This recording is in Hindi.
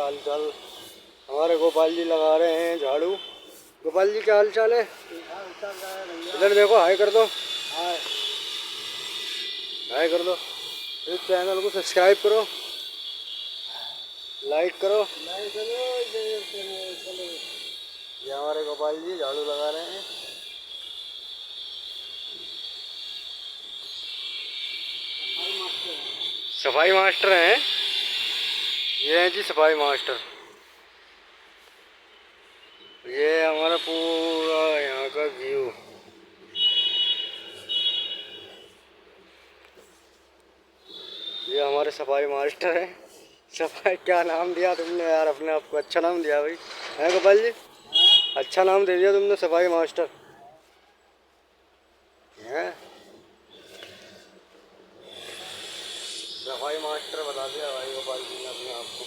हाल चाल। हमारे गोपाल जी लगा रहे हैं झाड़ू। गोपाल जी क्या हाल चाल है? इधर देखो, हाय कर दो। हाय हाय कर दो। इस चैनल को सब्सक्राइब करो, लाइक करो। ये हमारे गोपाल जी झाड़ू लगा रहे हैं। सफाई मास्टर हैं ये, हैं जी सफाई मास्टर। ये हमारा पूरा यहाँ का व्यू। ये हमारे सफाई मास्टर हैं। सफाई क्या नाम दिया तुमने यार अपने आप को? अच्छा नाम दिया भाई, है गोपाल जी? अच्छा नाम दे दिया तुमने, सफाई मास्टर है। सफाई मास्टर बता दिया भाई गोपाल जी ने अपने आप को।